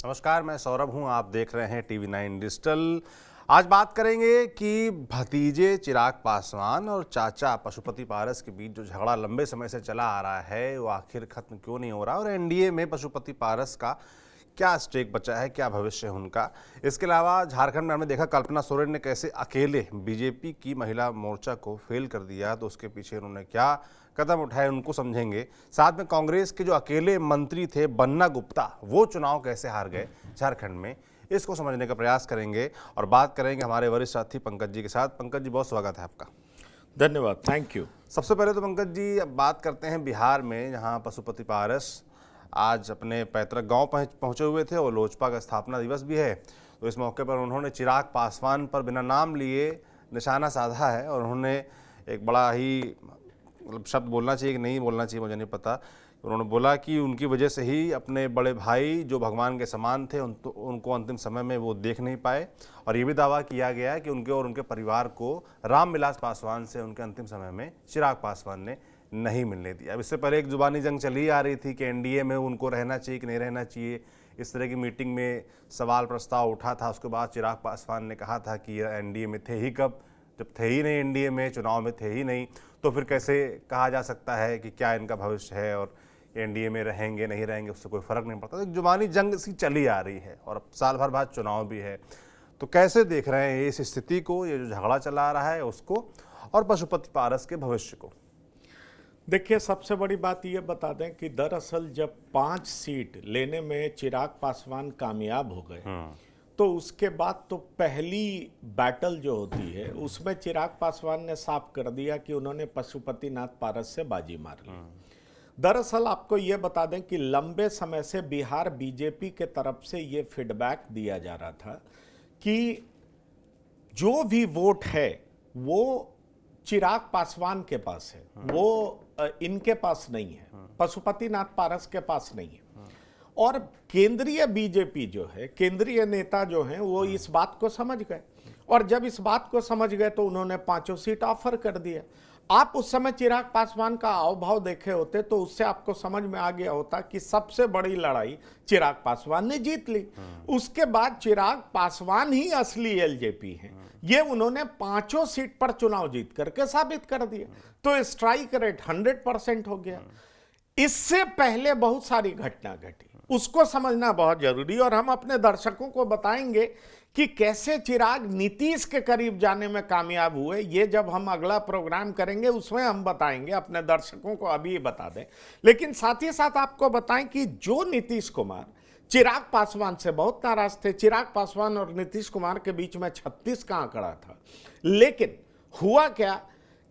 नमस्कार, मैं सौरभ हूं। आप देख रहे हैं TV9 डिजिटल। आज बात करेंगे कि भतीजे चिराग पासवान और चाचा पशुपति पारस के बीच जो झगड़ा लंबे समय से चला आ रहा है वो आखिर खत्म क्यों नहीं हो रहा और एनडीए में पशुपति पारस का क्या स्टेक बचा है, क्या भविष्य है उनका। इसके अलावा झारखंड में हमने देखा कल्पना सोरेन ने कैसे अकेले बीजेपी की महिला मोर्चा को फेल कर दिया, तो उसके पीछे उन्होंने क्या कदम उठाए उनको समझेंगे। साथ में कांग्रेस के जो अकेले मंत्री थे बन्ना गुप्ता, वो चुनाव कैसे हार गए झारखंड में, इसको समझने का प्रयास करेंगे और बात करेंगे हमारे वरिष्ठ साथी पंकज जी के साथ। पंकज जी, बहुत स्वागत है आपका। धन्यवाद, थैंक यू। सबसे पहले तो पंकज जी अब बात करते हैं बिहार में, जहां पशुपति पारस आज अपने पैतृक गांव पहुंचे हुए थे और लोजपा का स्थापना दिवस भी है, तो इस मौके पर उन्होंने चिराग पासवान पर बिना नाम लिए निशाना साधा है और उन्होंने एक बड़ा ही शब्द बोलना चाहिए कि नहीं बोलना चाहिए मुझे नहीं पता, उन्होंने बोला कि उनकी वजह से ही अपने बड़े भाई जो भगवान के समान थे उनको अंतिम समय में वो देख नहीं पाए। और ये भी दावा किया गया है कि उनके और उनके परिवार को रामविलास पासवान से उनके अंतिम समय में चिराग पासवान ने नहीं मिलने दिया। अब इससे पहले एक जुबानी जंग चली आ रही थी कि एनडीए में उनको रहना चाहिए कि नहीं रहना चाहिए। इस तरह की मीटिंग में सवाल प्रस्ताव उठा था। उसके बाद चिराग पासवान ने कहा था कि एनडीए में थे ही कब, जब थे ही नहीं एनडीए में, चुनाव में थे ही नहीं, तो फिर कैसे कहा जा सकता है कि क्या इनका भविष्य है और एनडीए में रहेंगे नहीं रहेंगे, उससे कोई फर्क नहीं पड़ता। तो एक जुबानी जंग सी चली आ रही है और अब साल भर बाद चुनाव भी है, तो कैसे देख रहे हैं इस स्थिति को, ये जो झगड़ा चला आ रहा है उसको और पशुपति पारस के भविष्य को? देखिए, सबसे बड़ी बात ये बता दें कि दरअसल जब 5 सीट लेने में चिराग पासवान कामयाब हो गए तो उसके बाद तो पहली बैटल जो होती है उसमें चिराग पासवान ने साफ कर दिया कि उन्होंने पशुपतिनाथ पारस से बाजी मार ली। दरअसल आपको ये बता दें कि लंबे समय से बिहार बीजेपी के तरफ से ये फीडबैक दिया जा रहा था कि जो भी वोट है वो चिराग पासवान के पास है, वो इनके पास नहीं है, पशुपतिनाथ पारस के पास नहीं है। और केंद्रीय बीजेपी जो है, केंद्रीय नेता जो हैं, वो इस बात को समझ गए और जब इस बात को समझ गए तो उन्होंने 5 सीट ऑफर कर दिया। आप उस समय चिराग पासवान का हाव भाव देखे होते तो उससे आपको समझ में आ गया होता कि सबसे बड़ी लड़ाई चिराग पासवान ने जीत ली। उसके बाद चिराग पासवान ही असली एलजेपी हैं, ये उन्होंने 5 सीट पर चुनाव जीत करके साबित कर दिया। तो स्ट्राइक रेट 100% हो गया। इससे पहले बहुत सारी घटना घटी, उसको समझना बहुत जरूरी, और हम अपने दर्शकों को बताएंगे कि कैसे चिराग नीतीश के करीब जाने में कामयाब हुए। ये जब हम अगला प्रोग्राम करेंगे उसमें हम बताएंगे, अपने दर्शकों को अभी बता दें। लेकिन साथ ही साथ आपको बताएं कि जो नीतीश कुमार चिराग पासवान से बहुत नाराज थे, चिराग पासवान और नीतीश कुमार के बीच में 36 का आंकड़ा था, लेकिन हुआ क्या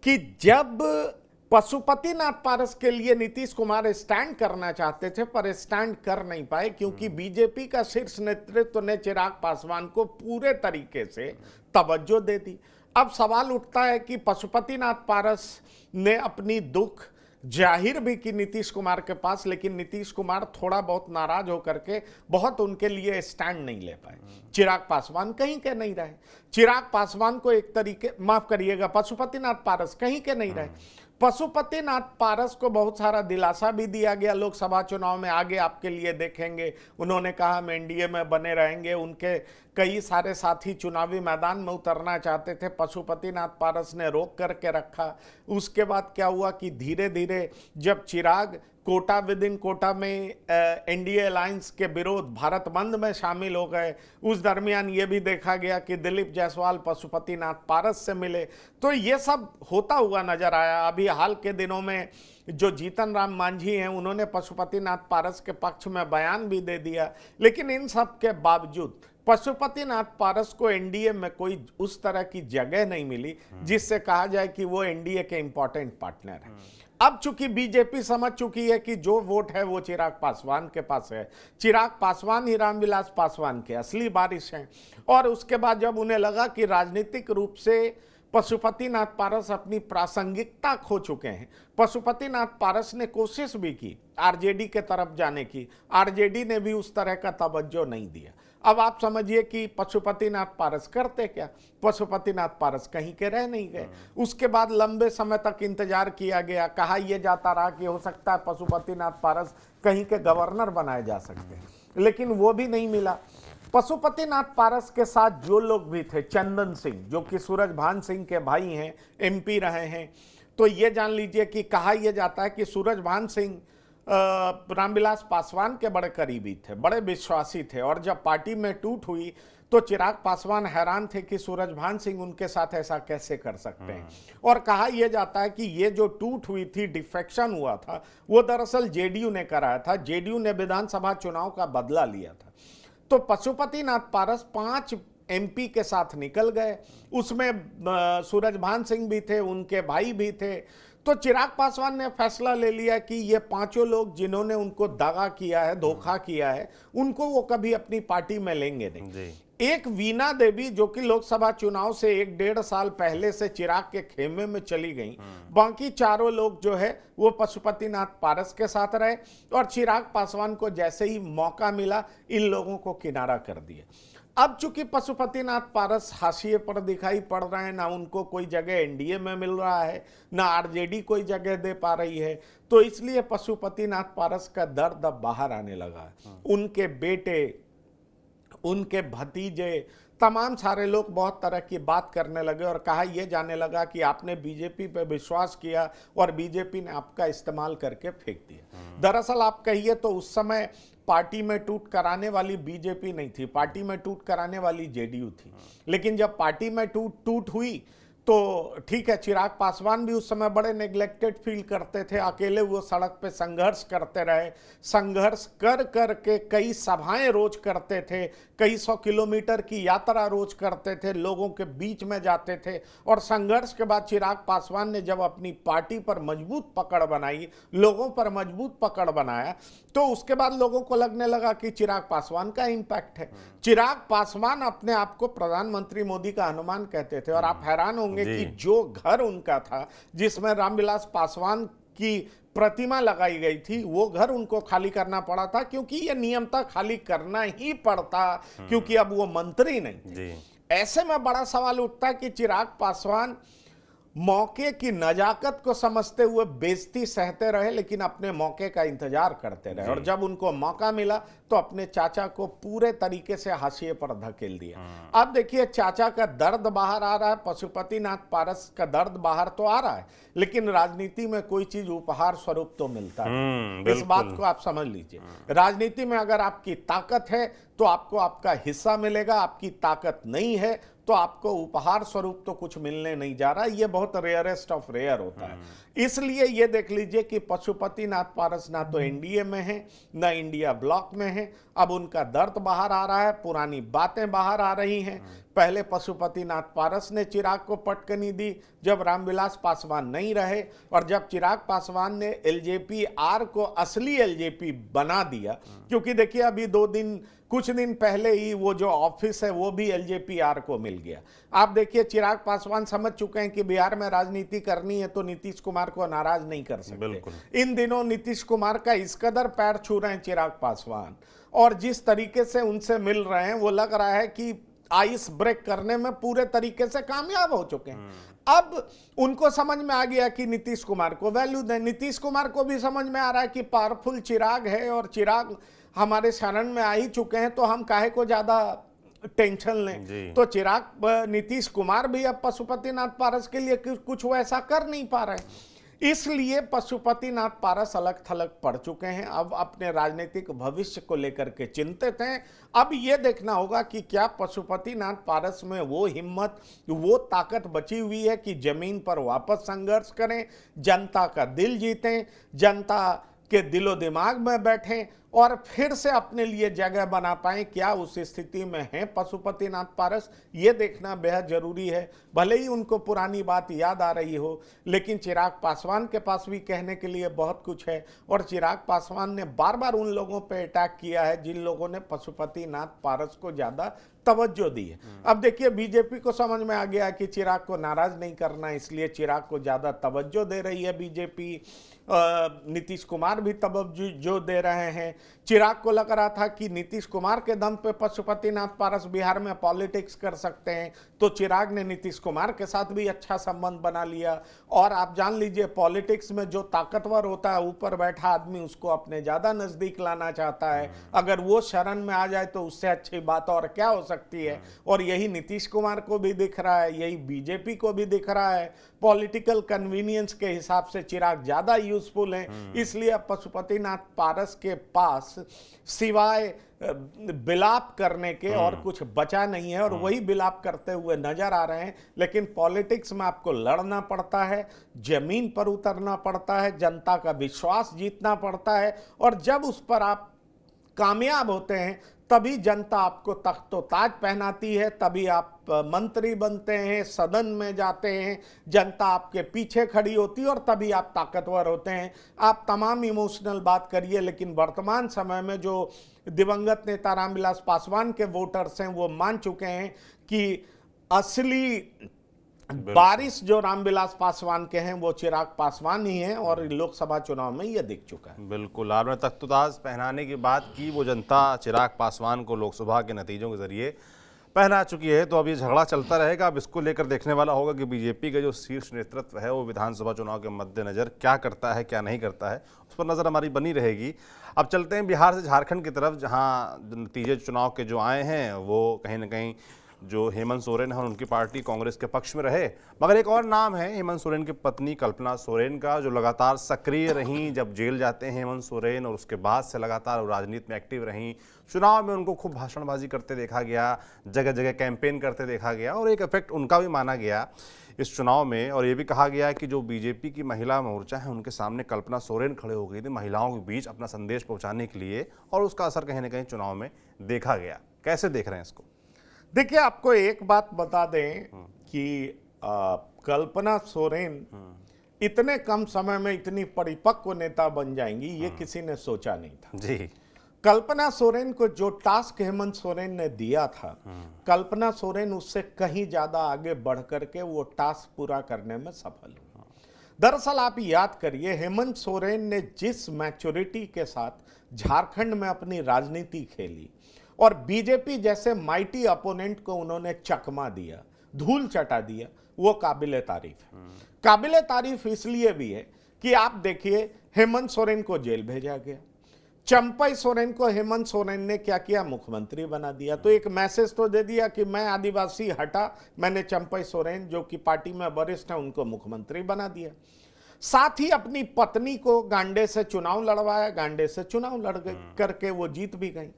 कि जब पशुपतिनाथ पारस के लिए नीतीश कुमार स्टैंड करना चाहते थे पर स्टैंड कर नहीं पाए, क्योंकि बीजेपी का शीर्ष नेतृत्व ने चिराग पासवान को पूरे तरीके से तवज्जो दे दी। अब सवाल उठता है कि पशुपतिनाथ पारस ने अपनी दुख जाहिर भी की नीतीश कुमार के पास, लेकिन नीतीश कुमार थोड़ा बहुत नाराज होकर के बहुत उनके लिए स्टैंड नहीं ले पाए। चिराग पासवान कहीं के नहीं रहे, चिराग पासवान को एक तरीके, माफ करिएगा, पशुपतिनाथ पारस कहीं के नहीं रहे। पशुपतिनाथ पारस को बहुत सारा दिलासा भी दिया गया लोकसभा चुनाव में, आगे आपके लिए देखेंगे उन्होंने कहा हम एनडीए में बने रहेंगे। उनके कई सारे साथी चुनावी मैदान में उतरना चाहते थे, पशुपतिनाथ पारस ने रोक करके रखा। उसके बाद क्या हुआ कि धीरे धीरे जब चिराग कोटा विद इन कोटा में एनडीए अलायंस के विरोध भारत बंद में शामिल हो गए, उस दरमियान ये भी देखा गया कि दिलीप जायसवाल पशुपतिनाथ पारस से मिले। तो ये सब होता हुआ नजर आया। अभी हाल के दिनों में जो जीतन राम मांझी हैं उन्होंने पशुपतिनाथ पारस के पक्ष में बयान भी दे दिया। लेकिन इन सब के बावजूद पशुपतिनाथ पारस को एनडीए में कोई उस तरह की जगह नहीं मिली जिससे कहा जाए कि वो एनडीए के इंपॉर्टेंट पार्टनर हैं। अब चूंकि बीजेपी समझ चुकी है कि जो वोट है वो चिराग पासवान के पास है, चिराग पासवान ही रामविलास पासवान के असली वारिस हैं, और उसके बाद जब उन्हें लगा कि राजनीतिक रूप से पशुपतिनाथ पारस अपनी प्रासंगिकता खो चुके हैं, पशुपतिनाथ पारस ने कोशिश भी की आरजेडी के तरफ जाने की, आरजेडी ने भी उस तरह का तवज्जो नहीं दिया। अब आप समझिए कि पशुपतिनाथ पारस करते क्या, पशुपतिनाथ पारस कहीं के रह नहीं गए। उसके बाद लंबे समय तक इंतजार किया गया, कहा यह जाता रहा कि हो सकता है पशुपतिनाथ पारस कहीं के गवर्नर बनाए जा सकते हैं। लेकिन वो भी नहीं मिला। पशुपतिनाथ पारस के साथ जो लोग भी थे, चंदन सिंह जो कि सूरजभान सिंह के भाई हैं, एमपी रहे हैं, तो ये जान लीजिए कि कहा यह जाता है कि सूरजभान सिंह रामविलास पासवान के बड़े करीबी थे, बड़े विश्वासी थे, और जब पार्टी में टूट हुई तो चिराग पासवान हैरान थे कि सूरजभान सिंह उनके साथ ऐसा कैसे कर सकते हैं। और कहा यह जाता है कि ये जो टूट हुई थी, डिफेक्शन हुआ था, वो दरअसल जेडीयू ने कराया था। जेडीयू ने विधानसभा चुनाव का बदला लिया था। तो पशुपतिनाथ पारस 5 एमपी के साथ निकल गए, उसमें सूरजभान सिंह भी थे, उनके भाई भी थे। तो चिराग पासवान ने फैसला ले लिया कि ये 5 लोग जिन्होंने उनको दगा किया है, धोखा किया है, उनको वो कभी अपनी पार्टी में लेंगे नहीं। एक वीणा देवी जो कि लोकसभा चुनाव से 1-1.5 साल पहले से चिराग के खेमे में चली गई, बाकी 4 लोग जो है वो पशुपतिनाथ पारस के साथ रहे, और चिराग पासवान को जैसे ही मौका मिला इन लोगों को किनारा कर दिया। अब चूंकि पशुपतिनाथ पारस हाशिए पर दिखाई पड़ रहे हैं, ना उनको कोई जगह एनडीए में मिल रहा है, ना आरजेडी कोई जगह दे पा रही है, तो इसलिए पशुपतिनाथ पारस का दर्द अब बाहर आने लगा है। उनके बेटे, उनके भतीजे, तमाम सारे लोग बहुत तरह की बात करने लगे और कहा यह जाने लगा कि आपने बीजेपी पे विश्वास किया और बीजेपी ने आपका इस्तेमाल करके फेंक दिया। दरअसल आप कहिए तो उस समय पार्टी में टूट कराने वाली बीजेपी नहीं थी, पार्टी में टूट कराने वाली जेडीयू थी। लेकिन जब पार्टी में टूट हुई तो ठीक है, चिराग पासवान भी उस समय बड़े नेग्लेक्टेड फील करते थे, अकेले वो सड़क पे संघर्ष करते रहे, संघर्ष कर कर के कई सभाएं रोज करते थे, कई 100 किलोमीटर की यात्रा रोज करते थे, लोगों के बीच में जाते थे, और संघर्ष के बाद चिराग पासवान ने जब अपनी पार्टी पर मजबूत पकड़ बनाई, लोगों पर मजबूत पकड़ बनाया, तो उसके बाद लोगों को लगने लगा कि चिराग पासवान का इंपैक्ट है। चिराग पासवान अपने आप को प्रधानमंत्री मोदी का हनुमान कहते थे, और आप हैरान होंगे कि जो घर उनका था जिसमें रामविलास पासवान की प्रतिमा लगाई गई थी, वो घर उनको खाली करना पड़ा था, क्योंकि ये नियमतः खाली करना ही पड़ता, क्योंकि अब वो मंत्री नहीं थे। ऐसे में बड़ा सवाल उठता कि चिराग पासवान मौके की नजाकत को समझते हुए बेइज्जती सहते रहे, लेकिन अपने मौके का इंतजार करते रहे, और जब उनको मौका मिला तो अपने चाचा को पूरे तरीके से हाशिए पर धकेल दिया। अब देखिए, चाचा का दर्द बाहर आ रहा है, पशुपतिनाथ पारस का दर्द बाहर तो आ रहा है, लेकिन राजनीति में कोई चीज उपहार स्वरूप तो मिलता है। इस बात को आप समझ लीजिए। राजनीति में अगर आपकी ताकत है तो आपको आपका हिस्सा मिलेगा, आपकी ताकत नहीं है तो आपको उपहार स्वरूप तो कुछ मिलने नहीं जा रहा। ये बहुत रेयरेस्ट ऑफ रेयर होता है। इसलिए ये देख लीजिए कि पशुपतिनाथ पारस ना तो एनडीए में है, ना इंडिया ब्लॉक में है। अब उनका दर्द बाहर आ रहा है, पुरानी बातें बाहर आ रही हैं। पहले पशुपतिनाथ पारस ने चिराग को पटकनी दी जब रामविलास पासवान नहीं रहे, और जब चिराग पासवान ने एलजेपी आर को असली एलजेपी बना दिया, क्योंकि देखिए अभी कुछ दिन पहले ही वो जो ऑफिस है वो भी एलजेपी आर को मिल गया। आप देखिए, चिराग पासवान समझ चुके हैं कि बिहार में राजनीति करनी है तो नीतीश कुमार को नाराज नहीं कर सकते। इन दिनों नीतीश कुमार का इस कदर पैर छू रहे हैं चिराग पासवान, और जिस तरीके से उनसे मिल रहे हैं वो लग रहा है कि आइस ब्रेक करने में पूरे तरीके से कामयाब हो चुके हैं। अब उनको समझ में आ गया कि नीतीश कुमार को वैल्यू दें। नीतीश कुमार को भी समझ में आ रहा है कि पावरफुल चिराग है और चिराग हमारे शरण में आ ही चुके हैं, तो हम काहे को ज्यादा टेंशन लें। तो चिराग नीतीश कुमार भी अब पशुपतिनाथ पारस के लिए कुछ वैसा कर नहीं पा रहे। इसलिए पशुपतिनाथ पारस अलग थलग पड़ चुके हैं। अब अपने राजनीतिक भविष्य को लेकर के चिंतित हैं। अब यह देखना होगा कि क्या पशुपतिनाथ पारस में वो हिम्मत, वो ताकत बची हुई है कि जमीन पर वापस संघर्ष करें, जनता का दिल जीतें, जनता के दिलो दिमाग में बैठें और फिर से अपने लिए जगह बना पाएं। क्या उस स्थिति में हैं पशुपतिनाथ पारस, ये देखना बेहद जरूरी है। भले ही उनको पुरानी बात याद आ रही हो, लेकिन चिराग पासवान के पास भी कहने के लिए बहुत कुछ है, और चिराग पासवान ने बार बार उन लोगों पे अटैक किया है जिन लोगों ने पशुपतिनाथ पारस को ज्यादा तवज्जो दी है। अब देखिए, बीजेपी को समझ में आ गया कि चिराग को नाराज नहीं करना, इसलिए चिराग को ज्यादा तवज्जो दे रही है बीजेपी। नीतीश कुमार भी तवज्जो दे रहे हैं, चिराग को लग रहा था कि नीतीश कुमार के दम पे पशुपतिनाथ पारस बिहार में पॉलिटिक्स कर सकते हैं, तो चिराग ने नीतीश कुमार के साथ भी अच्छा संबंध बना लिया। और आप जान लीजिए, पॉलिटिक्स में जो ताकतवर होता है, ऊपर बैठा आदमी, उसको अपने ज्यादा नजदीक लाना चाहता है। अगर वो शरण में आ जाए तो उससे अच्छी बात और क्या हो सकती है। और यही नीतीश कुमार को भी दिख रहा है, यही बीजेपी को भी दिख रहा है। पॉलिटिकल कन्वीनियंस के हिसाब से चिराग ज्यादा यूजफुल है, इसलिए अब पशुपतिनाथ पारस के पास सिवाय बिलाप करने के और कुछ बचा नहीं है, और वही बिलाप करते हुए नजर आ रहे हैं। लेकिन पॉलिटिक्स में आपको लड़ना पड़ता है, जमीन पर उतरना पड़ता है, जनता का विश्वास जीतना पड़ता है, और जब उस पर आप कामयाब होते हैं तभी जनता आपको तख्तो ताज पहनाती है, तभी आप मंत्री बनते हैं, सदन में जाते हैं, जनता आपके पीछे खड़ी होती है, और तभी आप ताकतवर होते हैं। आप तमाम इमोशनल बात करिए, लेकिन वर्तमान समय में जो दिवंगत नेता रामविलास पासवान के वोटर्स हैं वो मान चुके हैं कि असली बारिश जो रामविलास पासवान के हैं वो चिराग पासवान ही हैं, और लोकसभा चुनाव में ये दिख चुका है। बिल्कुल, आपने तख्तोताज पहनाने की बात की, वो जनता चिराग पासवान को लोकसभा के नतीजों के जरिए पहना चुकी है। तो अब ये झगड़ा चलता रहेगा। अब इसको लेकर देखने वाला होगा कि बीजेपी का जो शीर्ष नेतृत्व है वो विधानसभा चुनाव के मद्देनजर क्या करता है, क्या नहीं करता है, उस पर नज़र हमारी बनी रहेगी। अब चलते हैं बिहार से झारखंड की तरफ, जहाँ नतीजे चुनाव के जो आए हैं वो कहीं ना कहीं जो हेमंत सोरेन है उनकी पार्टी कांग्रेस के पक्ष में रहे। मगर एक और नाम है हेमंत सोरेन की पत्नी कल्पना सोरेन का, जो लगातार सक्रिय रहीं। जब जेल जाते हैं हेमंत सोरेन, और उसके बाद से लगातार वो राजनीति में एक्टिव रहीं। चुनाव में उनको खूब भाषणबाजी करते देखा गया, जगह जगह कैंपेन करते देखा गया, और एक इफेक्ट उनका भी माना गया इस चुनाव में। और ये भी कहा गया कि जो बीजेपी की महिला मोर्चा है उनके सामने कल्पना सोरेन खड़े हो गई थी महिलाओं के बीच अपना संदेश पहुंचाने के लिए, और उसका असर कहीं ना कहीं चुनाव में देखा गया। कैसे देख रहे हैं इसको? देखिए, आपको एक बात बता दें कि कल्पना सोरेन इतने कम समय में इतनी परिपक्व नेता बन जाएंगी, ये किसी ने सोचा नहीं था जी। कल्पना सोरेन को जो टास्क हेमंत सोरेन ने दिया था, कल्पना सोरेन उससे कहीं ज्यादा आगे बढ़ करके वो टास्क पूरा करने में सफल हुई। दरअसल आप याद करिए, हेमंत सोरेन ने जिस मैच्योरिटी के साथ झारखंड में अपनी राजनीति खेली, और बीजेपी जैसे माइटी अपोनेंट को उन्होंने चकमा दिया, धूल चटा दिया, वो काबिले तारीफ है। काबिले तारीफ इसलिए भी है कि आप देखिए, हेमंत सोरेन को जेल भेजा गया, चंपई सोरेन को हेमंत सोरेन ने क्या किया, मुख्यमंत्री बना दिया। तो एक मैसेज तो दे दिया कि मैं आदिवासी हटा, मैंने चंपई सोरेन जो कि पार्टी में वरिष्ठ है उनको मुख्यमंत्री बना दिया। साथ ही अपनी पत्नी को गांडे से चुनाव लड़वाया, गांडे से चुनाव लड़ करके वो जीत भी गई।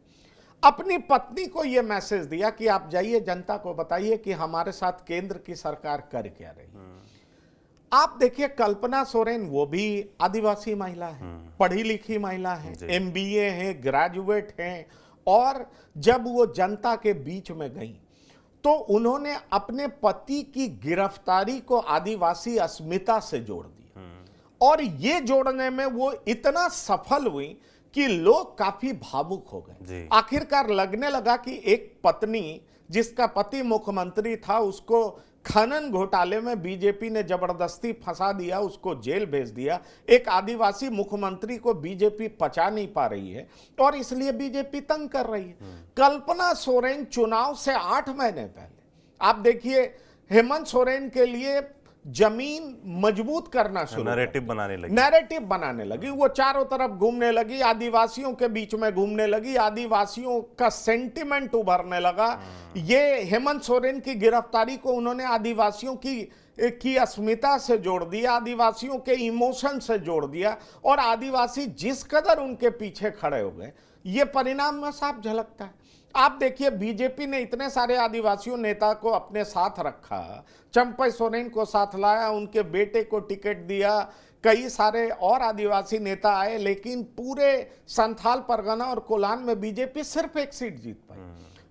अपनी पत्नी को यह मैसेज दिया कि आप जाइए, जनता को बताइए कि हमारे साथ केंद्र की सरकार कर क्या रही। आप देखिए, कल्पना सोरेन वो भी आदिवासी महिला है, पढ़ी लिखी महिला है, MBA है, ग्रेजुएट है, और जब वो जनता के बीच में गई तो उन्होंने अपने पति की गिरफ्तारी को आदिवासी अस्मिता से जोड़ दिया, और ये जोड़ने में वो इतना सफल हुई कि लोग काफी भावुक हो गए। आखिरकार लगने लगा कि एक पत्नी जिसका पति मुख्यमंत्री था, उसको खनन घोटाले में बीजेपी ने जबरदस्ती फंसा दिया, उसको जेल भेज दिया। एक आदिवासी मुख्यमंत्री को बीजेपी पचा नहीं पा रही है, और इसलिए बीजेपी तंग कर रही है। कल्पना सोरेन चुनाव से 8 महीने पहले, आप देखिए, हेमंत सोरेन के लिए जमीन मजबूत करना शुरू, नैरेटिव बनाने लगी। वो चारों तरफ घूमने लगी, आदिवासियों के बीच में घूमने लगी, आदिवासियों का सेंटिमेंट उभरने लगा। ये हेमंत सोरेन की गिरफ्तारी को उन्होंने आदिवासियों की अस्मिता से जोड़ दिया, आदिवासियों के इमोशन से जोड़ दिया, और आदिवासी जिस कदर उनके पीछे खड़े हो गए, ये परिणाम में साफ झलकता है। आप देखिए, बीजेपी ने इतने सारे आदिवासियों नेता को अपने साथ रखा, चंपई सोरेन को साथ लाया, उनके बेटे को टिकट दिया, कई सारे और आदिवासी नेता आए, लेकिन पूरे संथाल परगना और कोलान में बीजेपी सिर्फ एक सीट जीत पाई।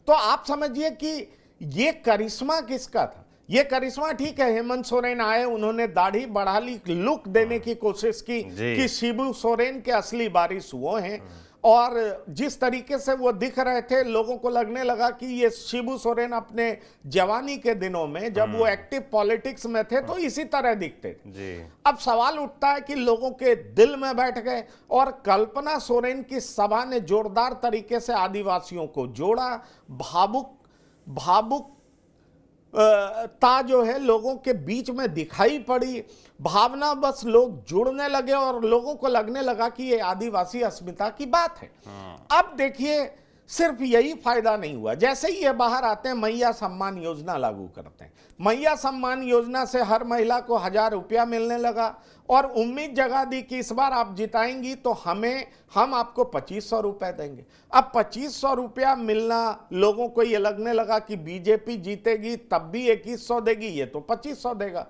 तो आप समझिए कि ये करिश्मा किसका था। ये करिश्मा, ठीक है, हेमंत सोरेन आए, उन्होंने दाढ़ी बढ़ा ली, लुक देने की कोशिश की कि शिबू सोरेन के असली वारिस वो हैं, और जिस तरीके से वो दिख रहे थे, लोगों को लगने लगा कि ये शिबू सोरेन अपने जवानी के दिनों में जब वो एक्टिव पॉलिटिक्स में थे तो इसी तरह दिखते थे जी। अब सवाल उठता है कि लोगों के दिल में बैठ गए और कल्पना सोरेन की सभा ने जोरदार तरीके से आदिवासियों को जोड़ा। भावुक ता जो है लोगों के बीच में दिखाई पड़ी, भावना बस लोग जुड़ने लगे और लोगों को लगने लगा कि ये आदिवासी अस्मिता की बात है। अब देखिए, सिर्फ यही फायदा नहीं हुआ, जैसे ही ये बाहर आते हैं मैया सम्मान योजना लागू करते हैं। मैया सम्मान योजना से हर महिला को 1000 रुपया मिलने लगा और उम्मीद जगा दी कि इस बार आप जिताएंगी तो हम आपको 2500 रुपए देंगे। अब 2500 रुपया मिलना, लोगों को ये लगने लगा कि बीजेपी जीतेगी तब भी 2100 देगी, ये तो 2500 देगा।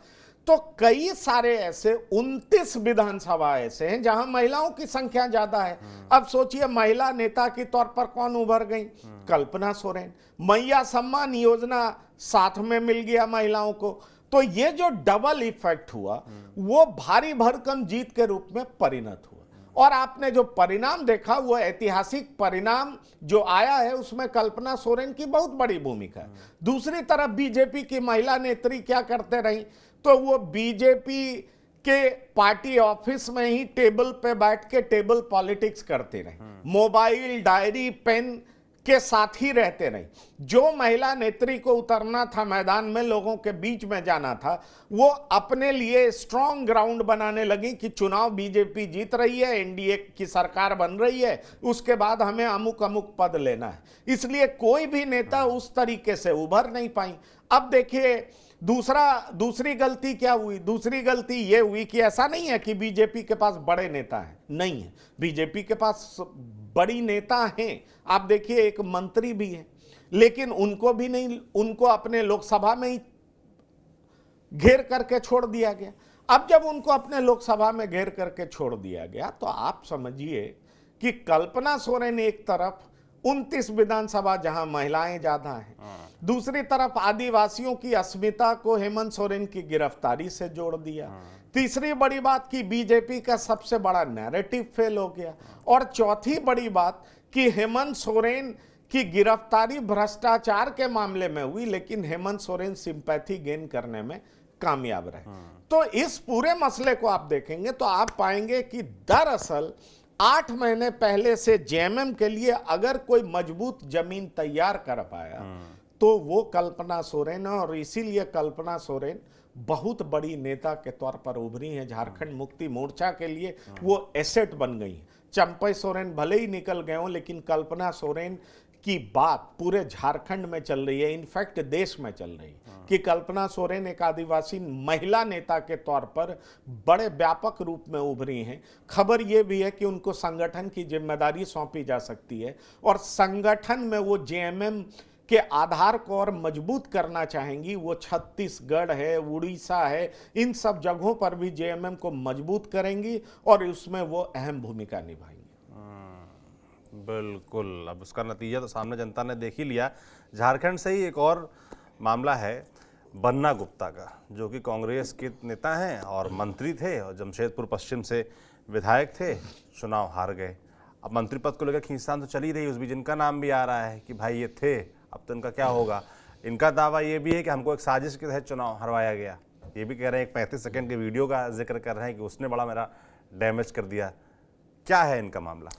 तो कई सारे ऐसे 29 विधानसभा ऐसे हैं जहां महिलाओं की संख्या ज्यादा है। अब सोचिए, महिला नेता के तौर पर कौन उभर गई? कल्पना सोरेन। मैया सम्मान योजना साथ में मिल गया महिलाओं को, तो ये जो डबल इफेक्ट हुआ वो भारी भरकम जीत के रूप में परिणत हुआ। और आपने जो परिणाम देखा, वो ऐतिहासिक परिणाम जो आया है उसमें कल्पना सोरेन की बहुत बड़ी भूमिका है। दूसरी तरफ बीजेपी की महिला नेत्री क्या करते रही, तो वो बीजेपी के पार्टी ऑफिस में ही टेबल पे बैठ के टेबल पॉलिटिक्स करते रहे, मोबाइल, डायरी, पेन के साथ ही रहते रहे। जो महिला नेत्री को उतरना था मैदान में, लोगों के बीच में जाना था, वो अपने लिए स्ट्रॉन्ग ग्राउंड बनाने लगी कि चुनाव बीजेपी जीत रही है, एनडीए की सरकार बन रही है, उसके बाद हमें अमुक अमुक पद लेना है। इसलिए कोई भी नेता उस तरीके से उभर नहीं पाई। अब देखिए, दूसरी गलती क्या हुई? दूसरी गलती ये हुई कि ऐसा नहीं है कि बीजेपी के पास बड़े नेता हैं, नहीं है, बीजेपी के पास बड़ी नेता हैं। आप देखिए, एक मंत्री भी है, लेकिन उनको अपने लोकसभा में ही घेर करके छोड़ दिया गया। अब जब उनको अपने लोकसभा में घेर करके छोड़ दिया गया, तो आप समझिए कि कल्पना सोरेन एक तरफ 29 विधानसभा जहां महिलाएं ज्यादा हैं, दूसरी तरफ आदिवासियों की अस्मिता को हेमंत सोरेन की गिरफ्तारी से जोड़ दिया। तीसरी बड़ी बात कि बीजेपी का सबसे बड़ा नैरेटिव फेल हो गया। और चौथी बड़ी बात कि हेमंत सोरेन की गिरफ्तारी भ्रष्टाचार के मामले में हुई, लेकिन हेमंत सोरेन सिंपैथी गेन करने में कामयाब रहे। तो इस पूरे मसले को आप देखेंगे तो आप पाएंगे कि दरअसल 8 महीने पहले से जेएमएम के लिए अगर कोई मजबूत जमीन तैयार कर पाया तो वो कल्पना सोरेन है। और इसीलिए कल्पना सोरेन बहुत बड़ी नेता के तौर पर उभरी हैं। झारखंड मुक्ति मोर्चा के लिए वो एसेट बन गई हैं। चंपई सोरेन भले ही निकल गए हों, लेकिन कल्पना सोरेन की बात पूरे झारखंड में चल रही है, इनफैक्ट देश में चल रही है कि कल्पना सोरेन एक आदिवासी महिला नेता के तौर पर बड़े व्यापक रूप में उभरी हैं। खबर यह भी है कि उनको संगठन की जिम्मेदारी सौंपी जा सकती है और संगठन में वो जेएमएम के आधार को और मजबूत करना चाहेंगी। वो छत्तीसगढ़ है, उड़ीसा है, इन सब जगहों पर भी जेएमएम को मजबूत करेंगी और उसमें वो अहम भूमिका निभाएंगी। बिल्कुल। अब उसका नतीजा तो सामने जनता ने देख ही लिया। झारखंड से ही एक और मामला है बन्ना गुप्ता का, जो कि कांग्रेस के नेता हैं और मंत्री थे और जमशेदपुर पश्चिम से विधायक थे, चुनाव हार गए। अब मंत्री पद को लेकर खींचतान तो चल ही रही, उस बीच इनका नाम भी आ रहा है कि भाई ये थे, अब तो इनका क्या होगा। इनका दावा ये भी है कि हमको एक साजिश के तहत चुनाव हरवाया गया। ये भी कह रहे हैं, एक 35 सेकंड के वीडियो का जिक्र कर रहे हैं कि उसने बड़ा मेरा डैमेज कर दिया। क्या है इनका मामला?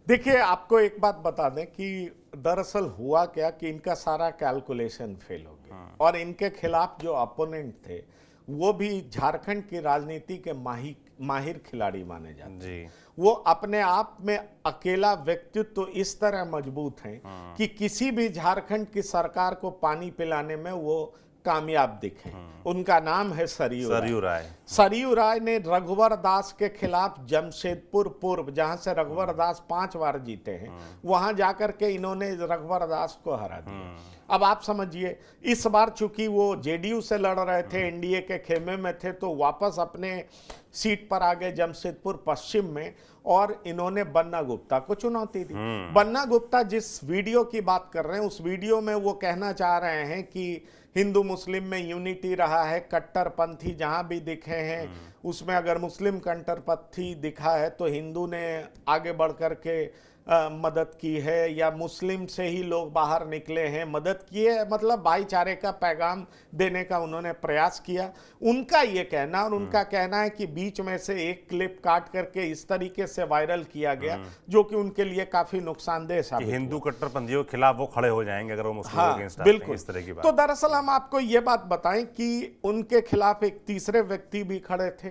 देखिए, आपको एक बात बता दें कि दरअसल हुआ क्या कि इनका सारा कैलकुलेशन फेल हो गया और इनके खिलाफ जो अपोनेंट थे वो भी झारखंड की राजनीति के माहिर खिलाड़ी माने जाते हैं। वो अपने आप में अकेला व्यक्तित्व इस तरह मजबूत हैं कि किसी भी झारखंड की सरकार को पानी पिलाने में वो कामयाब दिखे। उनका नाम है सरयू राय। सरयू राय ने रघुवर दास के खिलाफ जमशेदपुर पूर्व, जहां से रघुवर दास 5 बार जीते हैं, वहां जाकर के इन्होंने रघुवर दास को हरा दिया। अब आप समझिए, इस बार चूंकि वो जेडीयू से लड़ रहे थे, एनडीए के खेमे में थे, तो वापस अपने सीट पर आ गए जमशेदपुर पश्चिम में और इन्होंने बन्ना गुप्ता को चुनौती दी। बन्ना गुप्ता जिस वीडियो की बात कर रहे हैं, उस वीडियो में वो कहना चाह रहे हैं कि हिंदू मुस्लिम में यूनिटी रहा है, कट्टरपंथी जहां भी दिखे हैं उसमें अगर मुस्लिम कट्टरपंथी दिखा है तो हिंदू ने आगे बढ़ कर के मदद की है, या मुस्लिम से ही लोग बाहर निकले हैं मदद किए, मतलब भाईचारे का पैगाम देने का उन्होंने प्रयास किया। उनका ये कहना, और उनका कहना है कि बीच में से एक क्लिप काट करके इस तरीके से वायरल किया गया जो कि उनके लिए काफी नुकसानदेह साबित हुआ। हिंदू कट्टरपंथियों के खिलाफ वो खड़े हो जाएंगे अगर वो मुस्लिमों के अगेंस्ट बिल्कुल इस तरह की बात। तो दरअसल हम आपको ये बात बताएं कि उनके खिलाफ एक तीसरे व्यक्ति भी खड़े थे,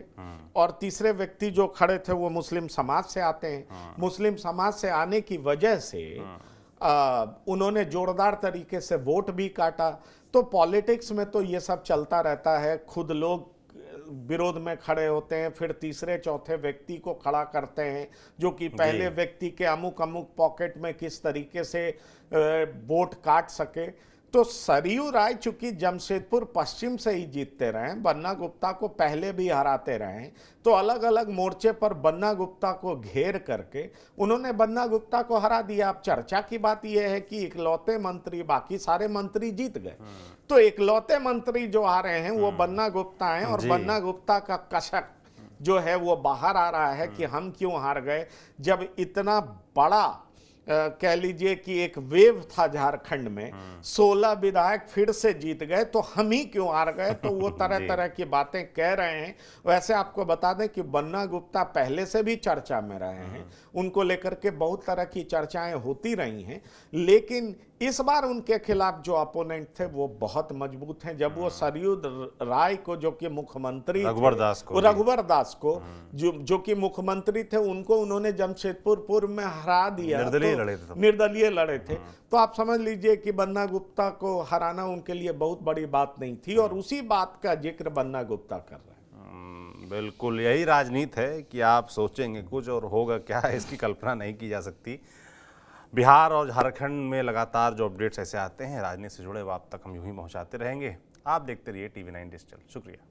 और तीसरे व्यक्ति जो खड़े थे वो मुस्लिम समाज से आते हैं। मुस्लिम समाज से आने की वजह से उन्होंने जोरदार तरीके से वोट भी काटा। तो पॉलिटिक्स में तो ये सब चलता रहता है, खुद लोग विरोध में खड़े होते हैं, फिर तीसरे चौथे व्यक्ति को खड़ा करते हैं जो कि पहले व्यक्ति के अमुक अमुक पॉकेट में किस तरीके से वोट काट सके। तो सरयू राय चूंकि जमशेदपुर पश्चिम से ही जीतते रहे, बन्ना गुप्ता को पहले भी हराते रहे, तो अलग अलग मोर्चे पर बन्ना गुप्ता को घेर करके उन्होंने बन्ना गुप्ता को हरा दिया। अब चर्चा की बात यह है कि इकलौते मंत्री, बाकी सारे मंत्री जीत गए, तो इकलौते मंत्री जो आ रहे हैं वो बन्ना गुप्ता हैं, और बन्ना गुप्ता का कसक जो है वो बाहर आ रहा है कि हम क्यों हार गए, जब इतना बड़ा कह लीजिए कि एक वेव था झारखंड में, 16 विधायक फिर से जीत गए, तो हम ही क्यों हार गए। तो वो तरह तरह की बातें कह रहे हैं। वैसे आपको बता दें कि बन्ना गुप्ता पहले से भी चर्चा में रहे हैं, उनको लेकर के बहुत तरह की चर्चाएं होती रही हैं, लेकिन इस बार उनके खिलाफ जो अपोनेंट थे वो बहुत मजबूत हैं। जब वो सरयू राय को, जो कि मुख्यमंत्री रघुवर दास को जो कि मुख्यमंत्री थे, उनको उन्होंने जमशेदपुर पूर्व में हरा दिया, निर्दलीय लड़े थे। तो आप समझ लीजिए कि बन्ना गुप्ता को हराना उनके लिए बहुत बड़ी बात नहीं थी, और उसी बात का जिक्र बन्ना गुप्ता कर रहे हैं। बिल्कुल यही राजनीति है कि आप सोचेंगे कुछ और होगा क्या, इसकी कल्पना नहीं की जा सकती। बिहार और झारखंड में लगातार जो अपडेट्स ऐसे आते हैं राजनीति से जुड़े, वो आप तक हम यूं ही पहुंचाते रहेंगे। आप देखते रहिए TV9 डिजिटल। शुक्रिया।